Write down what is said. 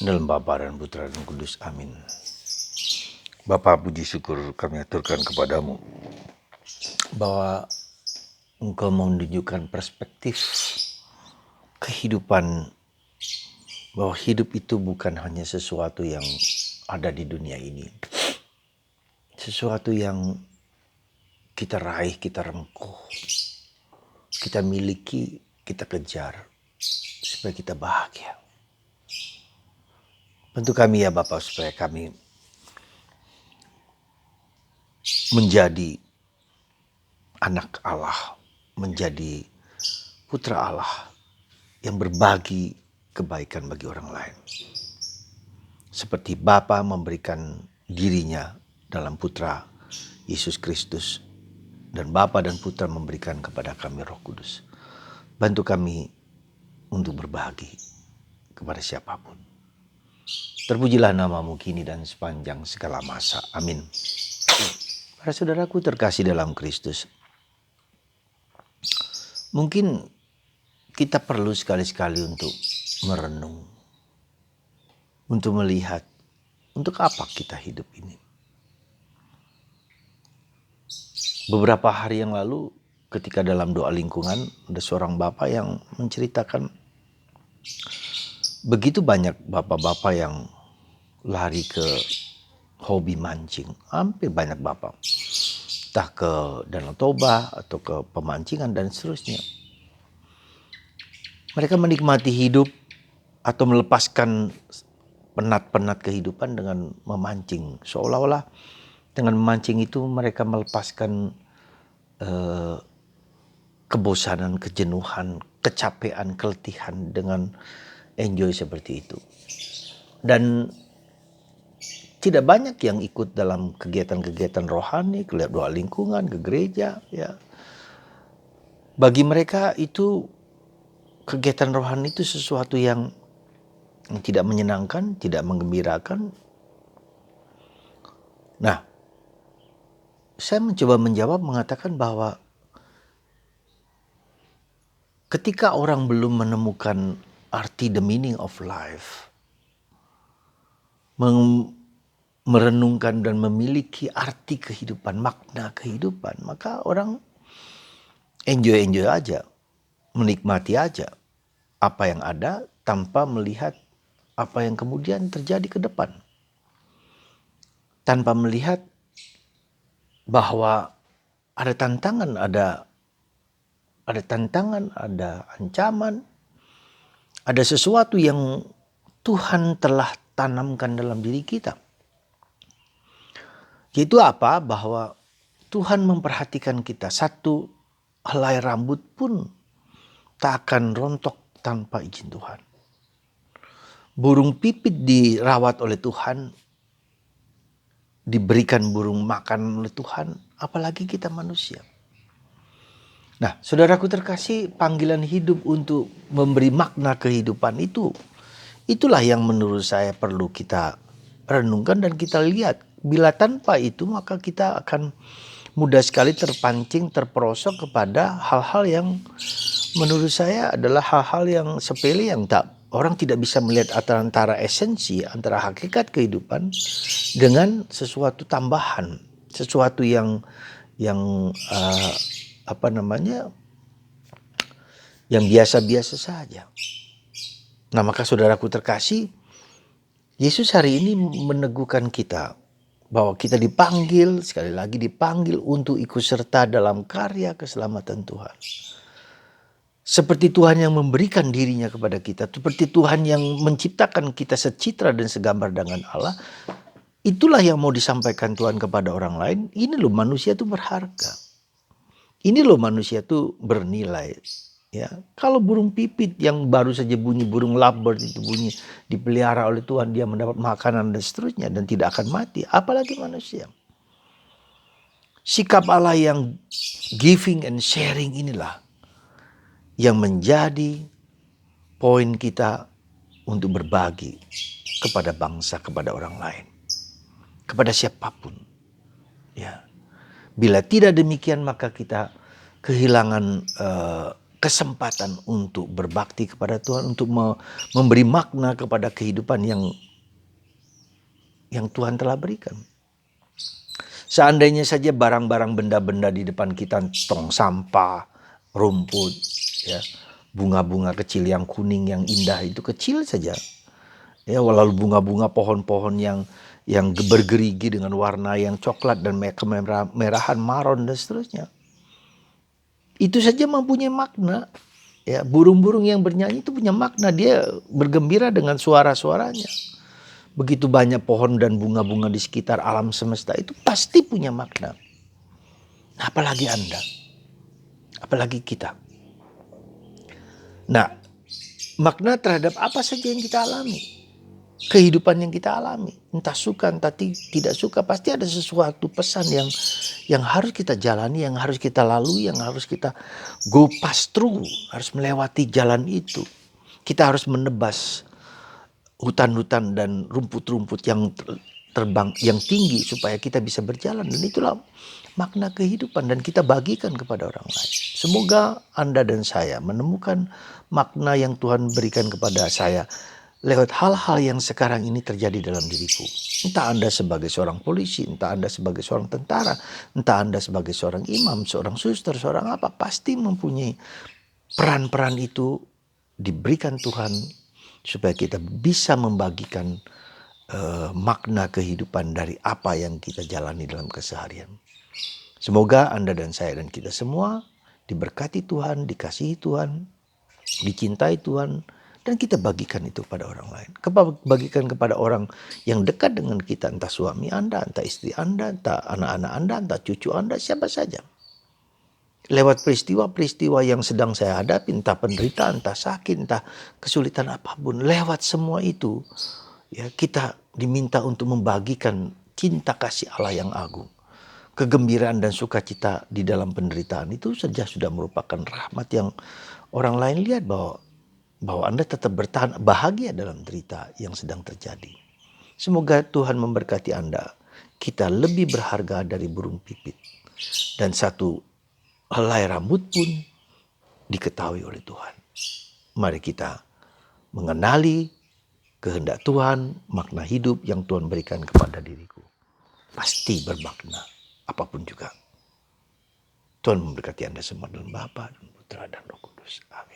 Dalam Bapa dan Putra dan Kudus. Amin. Bapa, puji syukur kami aturkan kepadamu bahwa Engkau menunjukkan perspektif kehidupan, bahwa hidup itu bukan hanya sesuatu yang ada di dunia ini, sesuatu yang kita raih, kita rengkuh, kita miliki, kita kejar supaya kita bahagia. Bantu kami ya Bapak, supaya kami menjadi anak Allah, menjadi putra Allah yang berbagi kebaikan bagi orang lain. Seperti Bapa memberikan dirinya dalam Putra Yesus Kristus, dan Bapa dan Putra memberikan kepada kami Roh Kudus. Bantu kami untuk berbagi kepada siapapun. Terpujilah namamu kini dan sepanjang segala masa. Amin. Para saudaraku terkasih dalam Kristus, mungkin kita perlu sekali-sekali untuk merenung, untuk melihat untuk apa kita hidup ini. Beberapa hari yang lalu ketika dalam doa lingkungan ada seorang bapak yang menceritakan begitu banyak bapak-bapak yang lari ke hobi mancing. Hampir banyak bapak, entah ke Danau Toba atau ke pemancingan dan seterusnya. Mereka menikmati hidup atau melepaskan penat-penat kehidupan dengan memancing. Seolah-olah dengan memancing itu mereka melepaskan kebosanan, kejenuhan, kecapean, keletihan dengan enjoy seperti itu. Dan tidak banyak yang ikut dalam kegiatan-kegiatan rohani, ke doa lingkungan, ke gereja. Ya. Bagi mereka itu kegiatan rohani itu sesuatu yang tidak menyenangkan, tidak menggembirakan. Nah, saya mencoba menjawab mengatakan bahwa ketika orang belum menemukan arti the meaning of life, merenungkan dan memiliki arti kehidupan, makna kehidupan, maka orang enjoy aja, menikmati aja apa yang ada tanpa melihat apa yang kemudian terjadi ke depan. Tanpa melihat bahwa ada tantangan, ada ancaman, ada sesuatu yang Tuhan telah tanamkan dalam diri kita. Yaitu apa? Bahwa Tuhan memperhatikan kita. Satu helai rambut pun tak akan rontok tanpa izin Tuhan. Burung pipit dirawat oleh Tuhan, diberikan burung makan oleh Tuhan, apalagi kita manusia. Nah, saudaraku terkasih, panggilan hidup untuk memberi makna kehidupan itulah yang menurut saya perlu kita renungkan dan kita lihat. Bila tanpa itu maka kita akan mudah sekali terpancing, terperosok kepada hal-hal yang menurut saya adalah hal-hal yang sepele, yang orang tidak bisa melihat antara esensi, antara hakikat kehidupan dengan sesuatu tambahan, sesuatu yang yang biasa-biasa saja. Nah, maka saudaraku terkasih, Yesus hari ini meneguhkan kita bahwa kita dipanggil, sekali lagi dipanggil untuk ikut serta dalam karya keselamatan Tuhan. Seperti Tuhan yang memberikan dirinya kepada kita, seperti Tuhan yang menciptakan kita secitra dan segambar dengan Allah, itulah yang mau disampaikan Tuhan kepada orang lain. Ini loh manusia itu berharga. Ini loh manusia itu bernilai. Ya, kalau burung pipit yang baru saja bunyi, burung lovebird itu bunyi, dipelihara oleh Tuhan, dia mendapat makanan dan seterusnya dan tidak akan mati, apalagi manusia. Sikap Allah yang giving and sharing inilah yang menjadi poin kita untuk berbagi kepada bangsa, kepada orang lain, kepada siapapun. Ya. Bila tidak demikian maka kita kehilangan kesempatan untuk berbakti kepada Tuhan, untuk memberi makna kepada kehidupan yang Tuhan telah berikan. Seandainya saja barang-barang benda-benda di depan kita, tong sampah, rumput, ya, bunga-bunga kecil yang kuning yang indah itu kecil saja. Ya, walau bunga-bunga pohon-pohon yang bergerigi dengan warna yang coklat dan kemerahan maron dan seterusnya. Itu saja mempunyai makna. Ya, burung-burung yang bernyanyi itu punya makna, dia bergembira dengan suara-suaranya. Begitu banyak pohon dan bunga-bunga di sekitar alam semesta itu pasti punya makna. Apalagi Anda, apalagi kita. Nah, makna terhadap apa saja yang kita alami, kehidupan yang kita alami, entah suka entah tidak suka, pasti ada sesuatu pesan yang harus kita jalani, yang harus kita lalui, yang harus kita go pass through, harus melewati jalan itu. Kita harus menebas hutan-hutan dan rumput-rumput yang terbang yang tinggi supaya kita bisa berjalan, dan itulah makna kehidupan, dan kita bagikan kepada orang lain. Semoga Anda dan saya menemukan makna yang Tuhan berikan kepada saya lewat hal-hal yang sekarang ini terjadi dalam diriku. Entah Anda sebagai seorang polisi, entah Anda sebagai seorang tentara, entah Anda sebagai seorang imam, seorang suster, seorang apa, pasti mempunyai peran-peran itu diberikan Tuhan supaya kita bisa membagikan makna kehidupan dari apa yang kita jalani dalam keseharian. Semoga Anda dan saya dan kita semua diberkati Tuhan, dikasihi Tuhan, dicintai Tuhan, dan kita bagikan itu pada orang lain. Bagikan kepada orang yang dekat dengan kita, entah suami Anda, entah istri Anda, entah anak-anak Anda, entah cucu Anda, siapa saja. Lewat peristiwa-peristiwa yang sedang saya hadapi, entah penderitaan, entah sakit, entah kesulitan apapun, lewat semua itu, ya, kita diminta untuk membagikan cinta kasih Allah yang agung. Kegembiraan dan sukacita di dalam penderitaan itu saja sudah merupakan rahmat yang orang lain lihat bahwa Anda tetap bertahan bahagia dalam derita yang sedang terjadi. Semoga Tuhan memberkati Anda. Kita lebih berharga dari burung pipit, dan satu helai rambut pun diketahui oleh Tuhan. Mari kita mengenali kehendak Tuhan, makna hidup yang Tuhan berikan kepada diriku. Pasti bermakna, apapun juga. Tuhan memberkati Anda semua dalam Bapa dan Putra dan Roh Kudus. Amin.